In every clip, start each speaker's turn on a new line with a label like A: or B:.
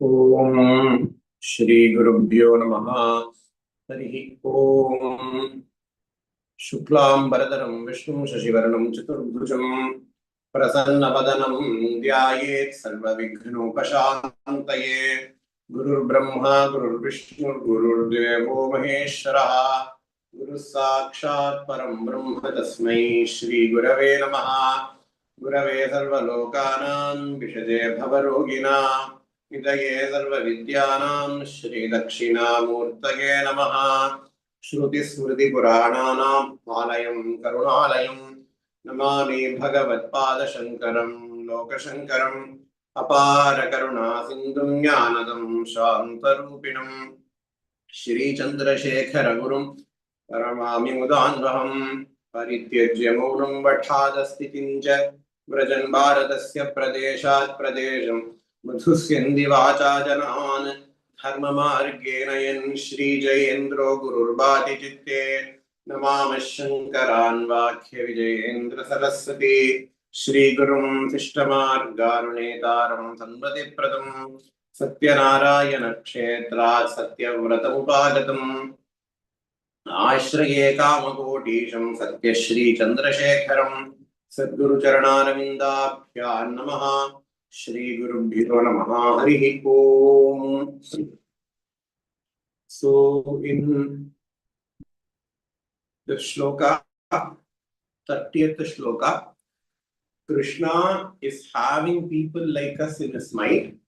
A: ओम श्री गुरुभ्यो नमः। हरि ओम। शुक्लांबरधरं विष्णुं शशिवर्णं चतुर्भुजं प्रसन्नवदनं ध्यायेत् सर्वविघ्नोपशान्तये। गुरुर्ब्रह्मा गुरुर्विष्णुर्गुरुर्देवो महेश्वरः। गुरुः साक्षात् परं ब्रह्म तस्मै श्रीगुरवे नमः। गुरवे सर्वलोकानां विषजे भवरोगिणां निधये सर्वविद्यानां श्रीदक्षिणामूर्तये नमः। श्रुतिस्मृतिपुराणानाम् आलयं करुणालयं नमामि भगवत्पादशङ्करं लोकशङ्करम् अपार करुणासिन्धुं ज्ञानदं शान्तरूपिणं श्रीचन्द्रशेखरगुरुं परमामि मुदान्वहम्। परित्यज्य मौनं वठादस्थितिं च व्रजन् भारतस्य प्रदेशात् प्रदेशं मधुस्यन्ति वाचा जनान् धर्ममार्गेण यन् श्रीजयेन्द्रो गुरुर्भाति चित्ते नमामः शङ्करान् वाक्यविजयेन्द्र सरस्वती श्रीगुरुं शिष्टमार्गारुणेतारं सन्मतिप्रदं सत्यनारायणक्षेत्रात् सत्यव्रतमुपागतम् आश्रये कामकोटीशं सत्यश्रीचन्द्रशेखरं सद्गुरुचरणारविन्दाभ्यां नमः। श्रीगुरुभ्यो नमः। हरिः ओम। So in the Shloka, 30th Shloka, Krishna is having people like us in his mind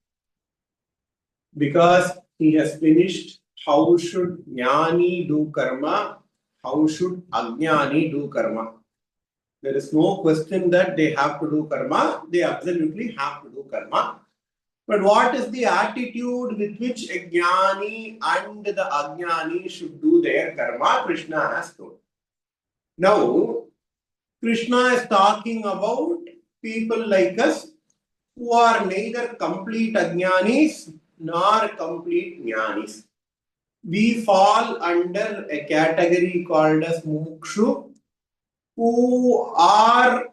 A: because he has finished how should Jnani do karma, how should Ajnani do karma. There is no question that they have to do karma, they absolutely have to do karma. But what is the attitude with which a Jnani and the Ajnani should do their karma? Krishna has told. Now, Krishna is talking about people like us who are neither complete Ajnanis nor complete Jnanis. We fall under a category called as Mukshu, who are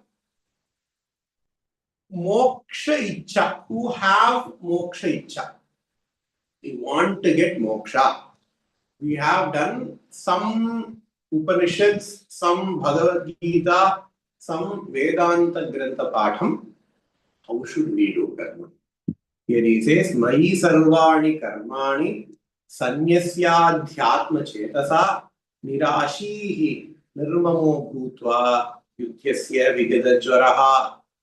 A: moksha ichcha, who have moksha ichcha. We want to get moksha. We have done some Upanishads, some Bhagavad Gita, some Vedanta Grantha Patham. How should we do karma? Here he says, Mayi sarvani karmani sanyasyadhyatma chetasa nirashihi nirmamo bhutva yudhyasya vigadajvaraha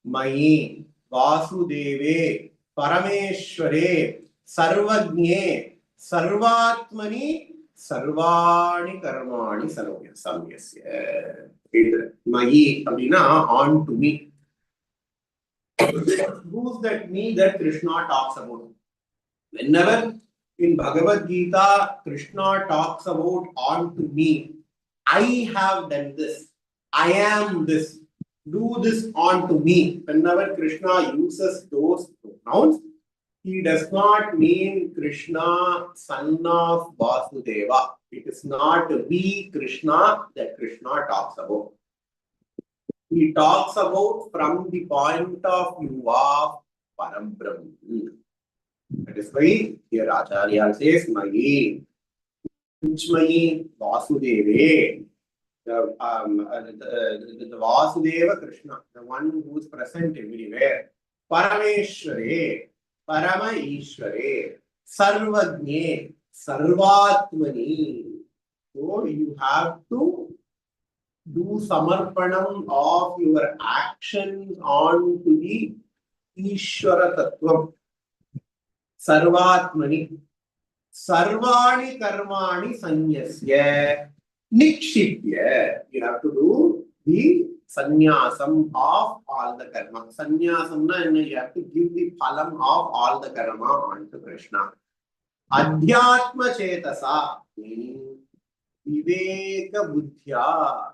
A: Mayi vasudeve parameshware sarvagne sarvatmani sarvani karmani samyasya. Mayi abhina on to me. Who's that me that Krishna talks about? Whenever in Bhagavad Gita, Krishna talks about on to me, I have done this, I am this, do this on to me. Whenever Krishna uses those pronouns, he does not mean Krishna, son of Vasudeva. It is not we, Krishna, that Krishna talks about. He talks about from the point of view of Parambrahman. That is why here Acharya says, Mayi, which Mayi? Vasudeve. The Vasudeva Krishna, the one who is present everywhere. Parameshware, Parama Ishware, Sarvagne, Sarvatmani. So you have to do samarpanam of your actions on to the Ishvara Tattvam. Sarvatmani. Sarvani karmani sanyasya nikshipya. You have to do the sannyasam of all the karma. Sannyasam na, you have to give the phalam of all the karma onto Krishna. Adhyatma chetasa, meaning viveka buddhya.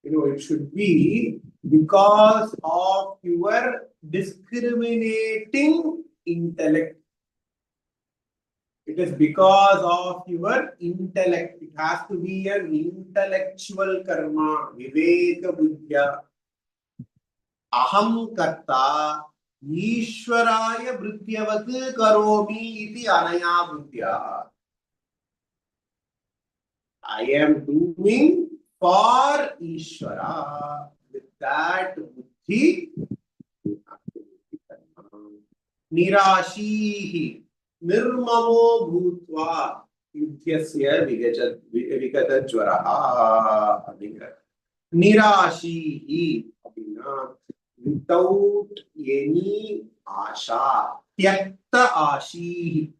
A: It should be because of your discriminating intellect. It is because of your intellect. It has to be an intellectual karma. Viveka buddhya. Aham karta. Ishwaraya Vrityavat Karomi iti Anaya Vritya. I am doing for Ishvara. With that buddhi, Nirashihi Nirmamo Bhutva Yudhyasya Vigata Jwaraha. Nirashihi without any asha. Tyakta ashi.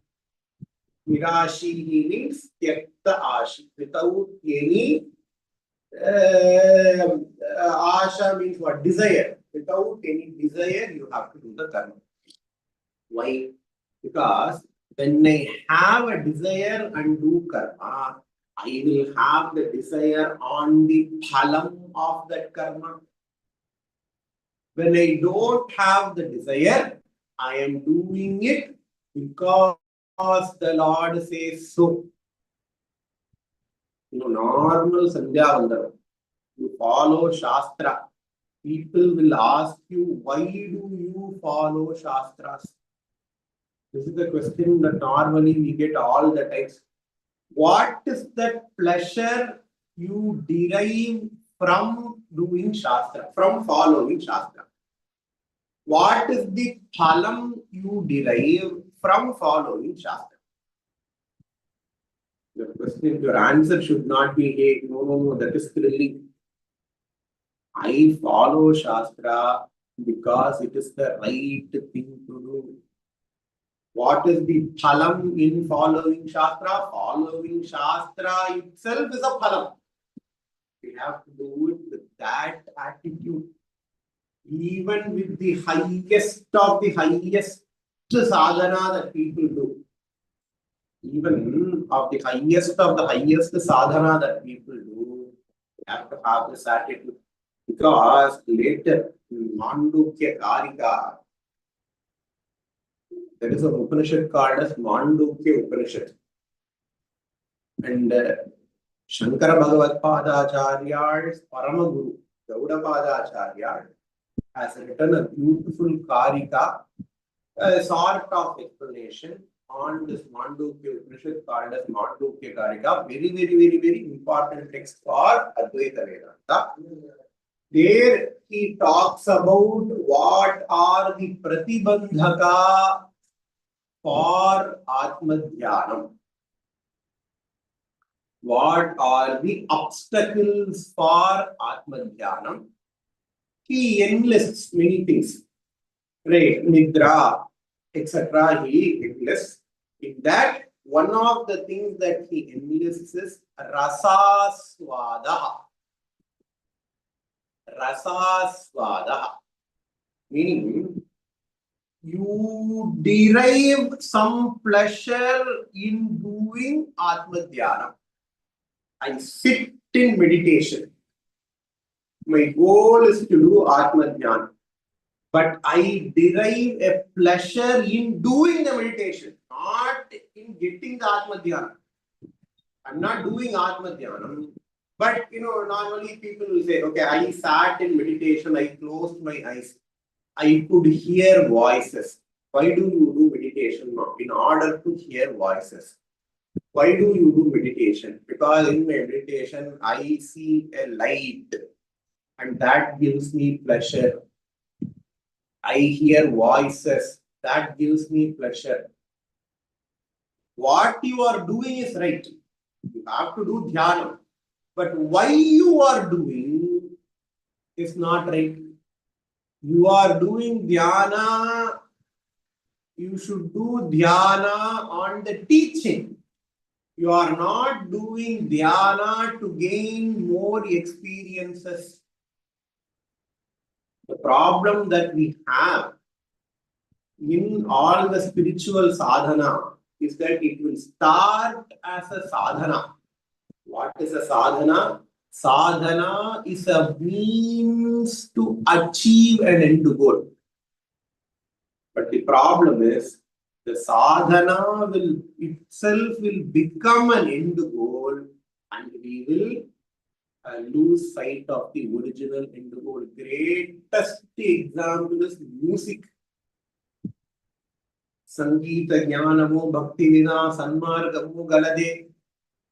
A: Nirashihi means tyakta ashi. Without any asha means what? Desire. Without any desire, you have to do the karma. Why? Because when I have a desire and do karma, I will have the desire on the phalam of that karma. When I don't have the desire, I am doing it because the Lord says so. Normal Sandhya Vandanam. You follow Shastra. People will ask you, why do you follow Shastras? This is the question that normally we get all the times. What is the pleasure you derive from doing Shastra, from following Shastra? What is the phalam you derive from following Shastra? Your question, your answer should not be, hey, no, that is thrilling. I follow Shastra because it is the right thing to do. What is the phalam in following Shastra? Following Shastra itself is a phalam. We have to do it with that attitude. Even with the highest of the highest sadhana that people do. Even of the highest sadhana that people do, we have to have this attitude. Because later in Mandukya Karika, there is an Upanishad called as Mandukya Upanishad. And Shankara Bhagavad Padacharya's Paramaguru, Gauda Padacharya, has written a beautiful Karika, a sort of explanation on this Mandukya Upanishad called as Mandukya Karika. Very important text for Advaita Vedanta. There he talks about what are the pratibandhaka for Atma Dhyanam. What are the obstacles for Atma Dhyanam? He enlists many things. Right, Nidra, etc. He enlists. In that, one of the things that he enlists is Rasaswada. Rasaswada. Meaning, you derive some pleasure in doing Atma Dhyana. I sit in meditation. My goal is to do Atma Dhyana. But I derive a pleasure in doing the meditation, not in getting the Atma Dhyana. I'm not doing Atma Dhyana. But normally people will say, okay, I sat in meditation, I closed my eyes. I could hear voices. Why do you do meditation? In order to hear voices. Why do you do meditation? Because in meditation, I see a light and that gives me pleasure. I hear voices, that gives me pleasure. What you are doing is right. You have to do dhyana. But why you are doing is not right. You are doing dhyana, you should do dhyana on the teaching. You are not doing dhyana to gain more experiences. The problem that we have in all the spiritual sadhana is that it will start as a sadhana. What is a sadhana? Sadhana is a means to achieve an end goal. But the problem is, the sadhana will itself will become an end goal and we will lose sight of the original end goal. Greatest example is music. Sangeeta Jnanamo Bhakti Vina Sanmargamu Galade.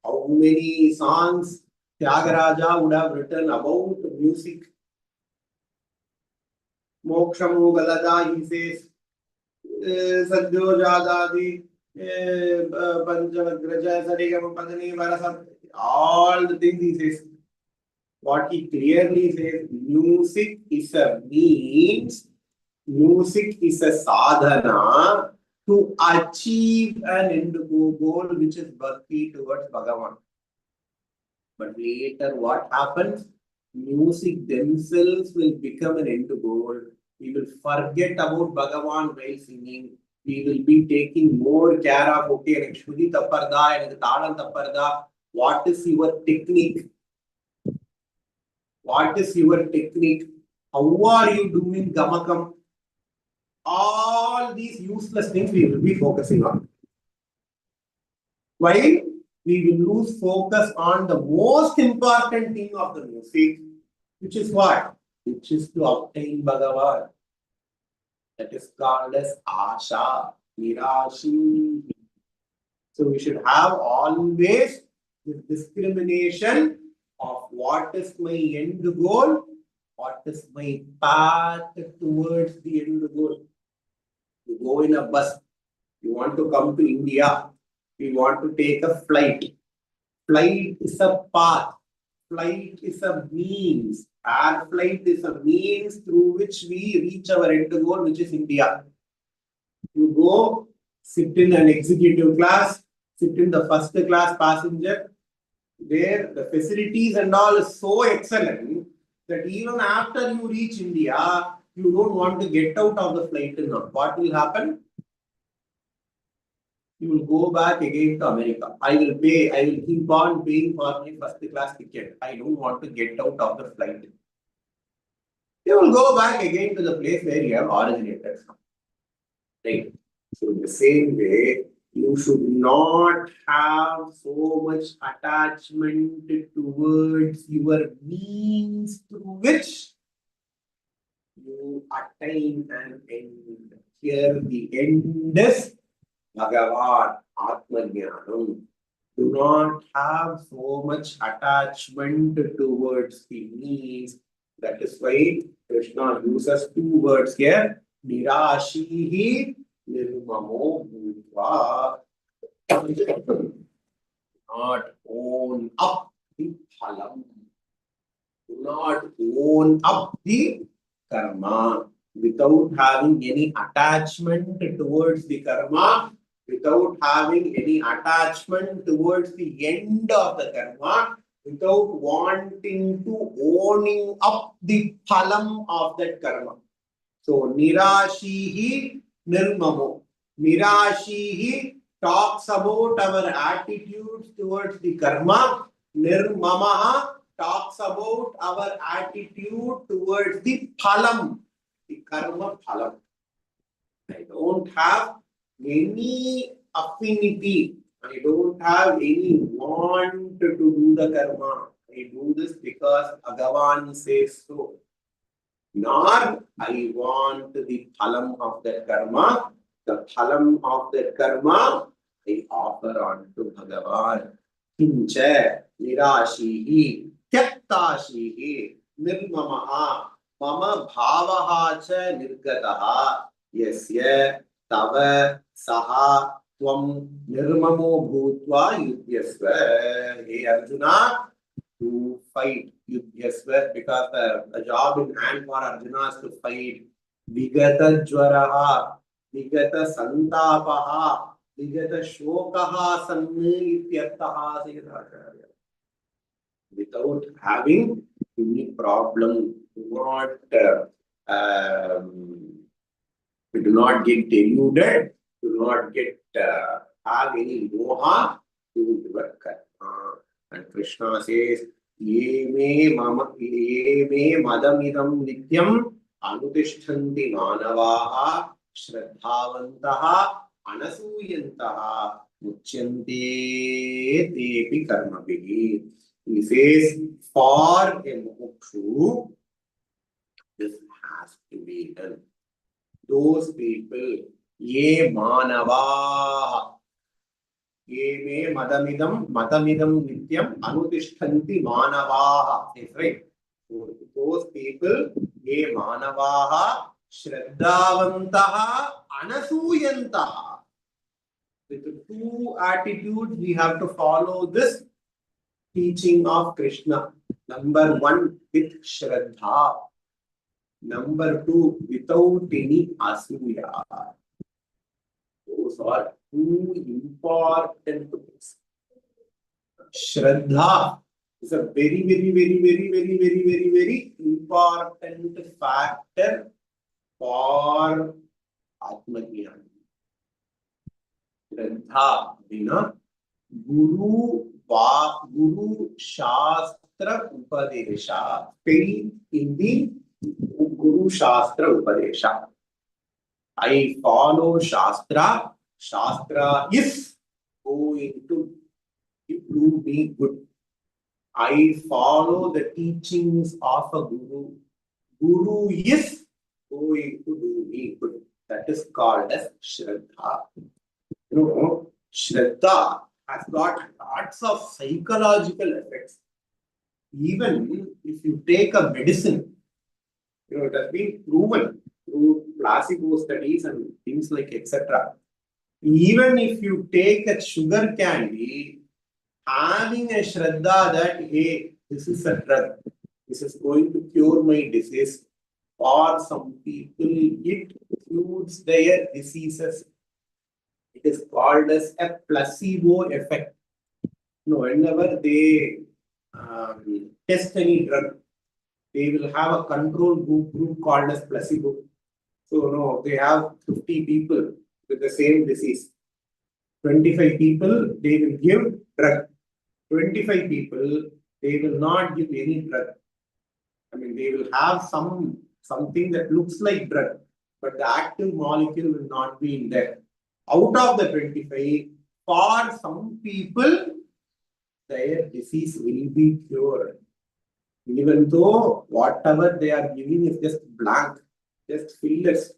A: How many songs Tyagaraja would have written about music? Mokshamu Galada, he says, Sadhyo Jadadi, Panchavagraja, Sarigama Padani, Varasam, all the things he says. What he clearly says, music is a means, music is a sadhana to achieve an end goal, which is bhakti towards Bhagavan. But later what happens? Music themselves will become an end goal. We will forget about Bhagavan while singing. We will be taking more care of, okay, Shruti Tapparda and Talan Tapparda. What is your technique? What is your technique? How are you doing Gamakam? All these useless things we will be focusing on. Why? We will lose focus on the most important thing of the music, which is what? Which is to obtain Bhagavan. That is called as Asha, Nirashi. So we should have always this discrimination of what is my end goal, what is my path towards the end goal. You go in a bus, you want to come to India, you want to take a flight. Flight is a path. Flight is a means. Air flight is a means through which we reach our end goal, which is India. You go, sit in an executive class, sit in the first class passenger, where the facilities and all is so excellent that even after you reach India, you don't want to get out of the flight. What will happen? You will go back again to America. I will keep on paying for my first class ticket. I don't want to get out of the flight. You will go back again to the place where you have originated from. Right? So in the same way, you should not have so much attachment towards your means through which you attain an end. Here the end is Bhagavan, Atmajnanam. Do not have so much attachment towards the means. That is why Krishna uses two words here. Nirashihi nirmamo bhutva. Not own up the phalam. Do not own up the karma without having any attachment towards the karma, without having any attachment towards the end of the karma, without wanting to owning up the phalam of that karma. So, Nirashihi Nirmamo. Nirashihi talks about our attitudes towards the karma. Nirmamaha talks about our attitude towards the phalam, the karma phalam. I don't have any affinity. I don't have any want to do the karma. I do this because Bhagavan says so. Nor I want the phalam of that karma. The phalam of that karma I offer on to Bhagavan. Kincha nirashihi tyaktashihi nirmamaha mama bhavaha cha nirgataha yasya tava saha tvam nirmamo bhutva yudhyasva. Hey Arjuna, to fight Yudhyasva, because the job in hand for Arjuna is to fight Vigata Jwaraha, Vigata Santapaha, Vigata Shokaha Sanni Ityartaha. Without having any problem, we do not get deluded, do not get have any moha to your karma. And Krishna says, Ye me madamidam nityam anutishtanti manavaha shraddhavantaha anasuyantaha muchyante tepi karmabhihi. He says, for a mukshu, this has to be done. Those people Ye manavaha. Ye me matamidam nityam anutishtanti manavaha. That's right. So those people, ye manavaha, shraddhavantaha, anasuyantaha. With the two attitudes, we have to follow this teaching of Krishna. Number one, with shraddha. Number two, without any asuya. Those are two important things. Shraddha is a very important factor for Atmajnana. Shraddha, Guru Shastra Upadesha. Faith in the Guru Shastra Upadesha. I follow Shastra. Shastra is going to do me good. I follow the teachings of a Guru. Guru is going to do me good. That is called as Shraddha. Shraddha has got lots of psychological effects. Even if you take a medicine, it has been proven through placebo studies and things like etc. Even if you take a sugar candy, having a shraddha that, hey, this is a drug, this is going to cure my disease, for some people, it cures their diseases. It is called as a placebo effect. Whenever they test any drug, they will have a control group called as placebo. So, they have 50 people with the same disease. 25 people, they will give drug. 25 people, they will not give any drug. I mean, they will have something that looks like drug, but the active molecule will not be in there. Out of the 25, for some people, their disease will be cured. Even though whatever they are giving is just blank, just fillers.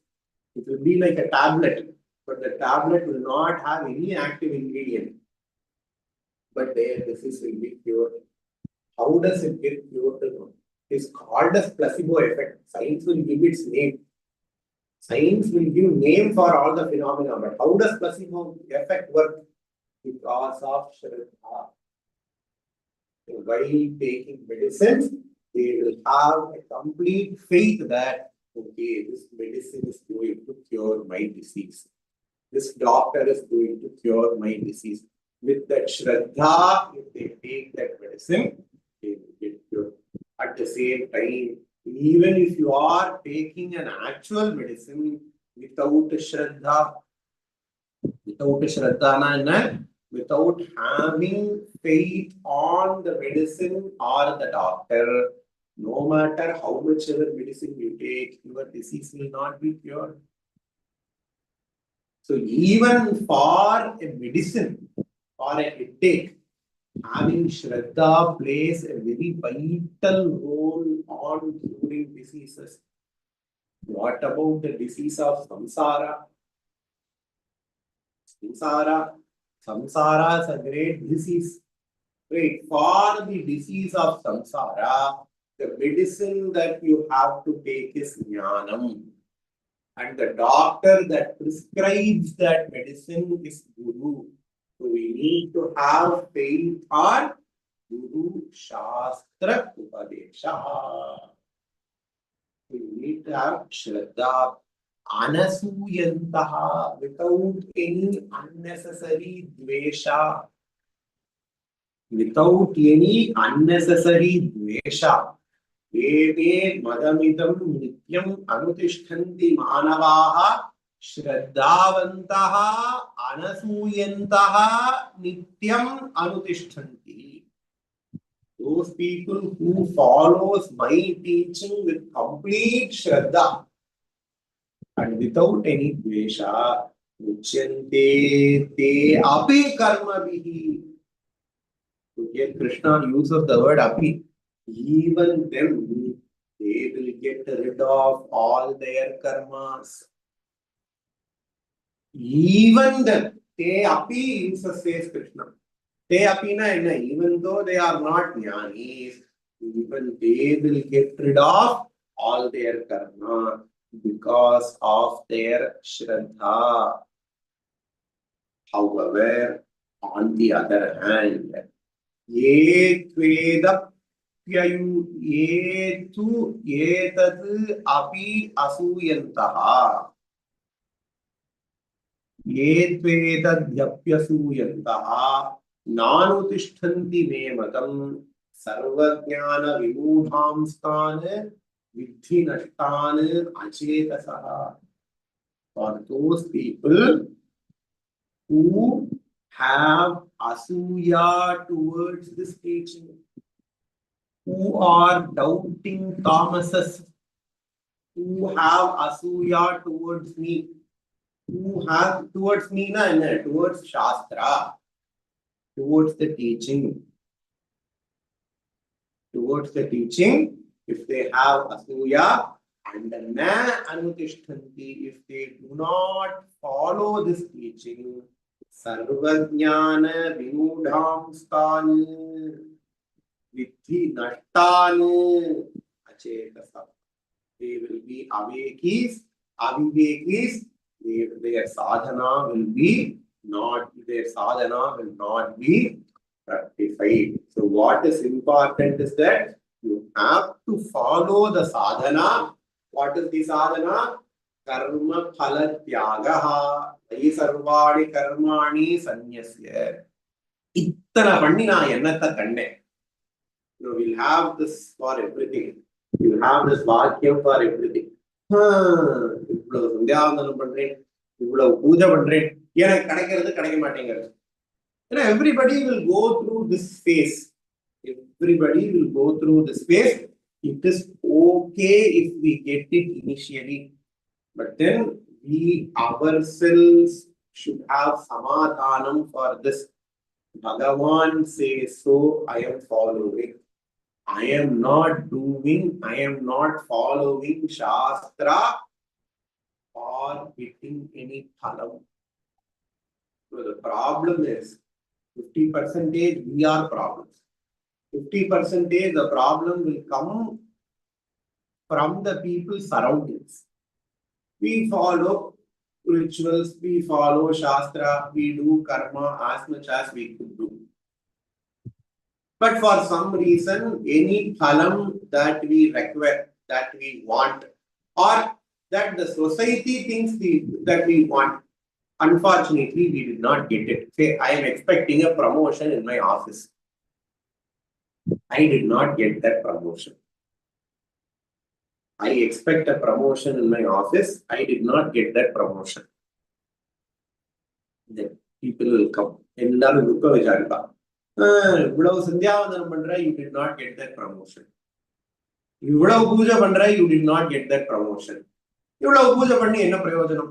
A: It will be like a tablet, but the tablet will not have any active ingredient. But their disease will be cured. How does it get cured? It's called as placebo effect. Science will give its name. Science will give name for all the phenomena, but how does placebo effect work? Because of Shraddha. While taking medicines, they will have a complete faith that, okay, this medicine is going to cure my disease. This doctor is going to cure my disease. With that Shraddha, if they take that medicine, they will get cured. At the same time, even if you are taking an actual medicine without Shraddha, without having faith on the medicine or the doctor, no matter how much other medicine you take, your disease will not be cured. So even for a medicine, for a headache, having Shraddha plays a very vital role on curing diseases. What about the disease of samsara? Samsara is a great disease. Right. For the disease of samsara, the medicine that you have to take is jnanam. And the doctor that prescribes that medicine is Guru. So we need to have faith on Guru Shastra Upadesha. We need to have Shraddha Anasuyantaha without any unnecessary dvesha. Without any unnecessary dvesha. Eve madamidam nityam anutishtanti manavaha shraddhavantaha anasuyantaha nityam anutishtanti. Those people who follows my teaching with complete shraddha and without any dvesha, uchyante te api karma bihi. So here Krishna uses the word api. Even them, they will get rid of all their karmas. Even then, te api uses says Krishna. Te api na enna, even though they are not jnanis, even they will get rid of all their karma because of their shraddha. However, on the other hand, ye tveda ये तु एतत् अपि असूयन्तः ये त्वेतद्यप्यसूयन्तः नानुतिष्ठन्ति मे मतं सर्वज्ञानविमूढांस्तान् विद्धि नष्टान् अचेतसः. For those people who have asuya towards this teaching, who are doubting Thomases, who have asuya towards me, who have towards me, towards Shastra, towards the teaching, if they have asuya and na anutishtanti, if they do not follow this teaching, sarvajnana vinudham sthani viddhi nashtani achetasa. They will be avekis, avivekis. Their sadhana will not be rectified. So what is important is that you have to follow the sadhana. What is the sadhana? Karma phala tyagaha. Tayi sarvani karmani sanyasya. Ittana panni na ennatha kanne. We'll have this for everything. You have this vakyam for everything. இவ்வளவு சந்தியாவந்தனம் பண்றேன், இவ்வளவு பூஜை பண்றேன், எனக்கு கிடைக்கிறது கிடைக்க மாட்டேங்கிறது. Everybody will go through this phase. Everybody will go through this phase. It is okay if we get it initially, but then we ourselves should have samadhanam for this. Bhagavan says so, I am following. I am not following Shastra or getting any phalam. So the problem is 50% we are problems. 50% the problem will come from the people surroundings. We follow rituals, we follow Shastra, we do karma as much as we could do. But for some reason, any phalam that we require, that we want, or that the society thinks that we want, unfortunately, we did not get it. Say, I am expecting a promotion in my office. I did not get that promotion. I expect a promotion in my office. I did not get that promotion. Then people will come. இவ்வளவு சந்தியாவந்தனம் பண்ற, you did not get that promotion. இவ்வளவு பூஜை பண்ற, you did not get that promotion. இவ்வளவு பூஜை பண்ணி என்ன பிரயோஜனம்?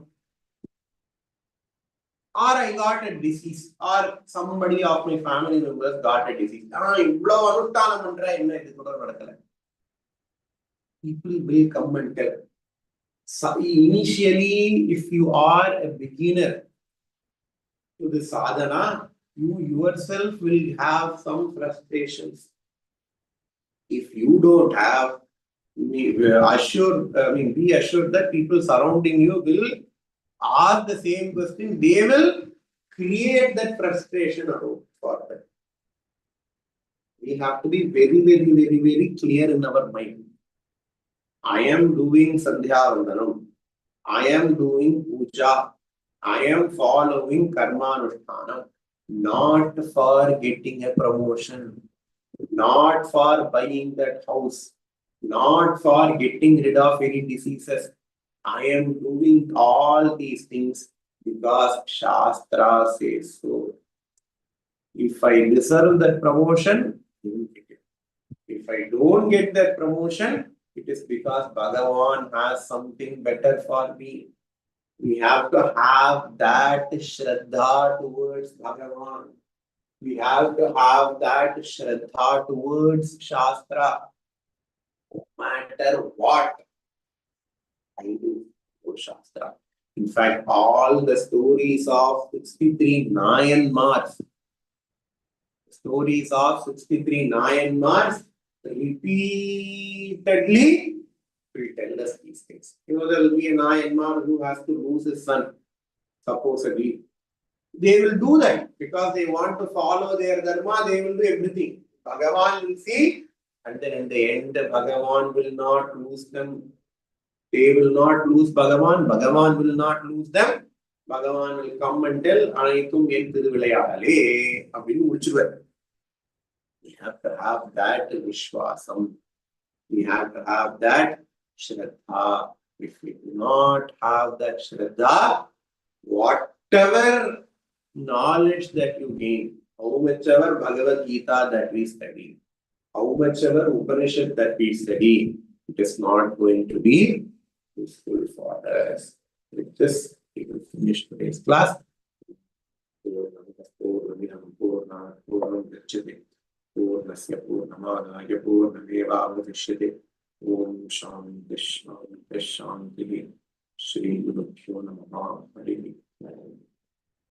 A: Or I got a disease, or somebody of my family members got a disease. இவ்வளவு அனுஷ்டானம் பண்ற, என்ன இது கூட நடக்கல. People will come and tell. So initially, if you are a beginner to the sadhana, you yourself will have some frustrations. If you don't have, be assured that people surrounding you will ask the same question. They will create that frustration for them. We have to be very, very, very, very clear in our mind. I am doing Sandhya Vandanam. I am doing puja. I am following karma anushtanam. Not for getting a promotion, not for buying that house, not for getting rid of any diseases. I am doing all these things because Shastra says so. If I deserve that promotion, I will get it. If I don't get that promotion, it is because Bhagavan has something better for me. We have to have that Shraddha towards Bhagavan. We have to have that Shraddha towards Shastra. No matter what I do for Shastra. In fact, all the stories of 63 Nayanmars, repeatedly will tell us these things. There will be a Nayanmar who has to lose his son, supposedly. They will do that because they want to follow their dharma, they will do everything. Bhagavan will see, and then in the end, Bhagavan will not lose them. They will not lose Bhagavan, Bhagavan will not lose them. Bhagavan will come and tell, Anaitum en thiruvilayadale, அப்படின்னு முடிச்சிருவார். We have to have that Vishwasam. We have to have that Shraddha. If we do not have that Shraddha, whatever knowledge that you gain, how much ever Bhagavad Gita that we study, how much ever Upanishad that we study, it is not going to be useful for us. With this, we will finish today's class. पूर्णस्य पूर्णमादाय पूर्णमेवावशिष्यते ओम शांति शांति शांति श्री गुरुभ्यो नमः हरि ओम।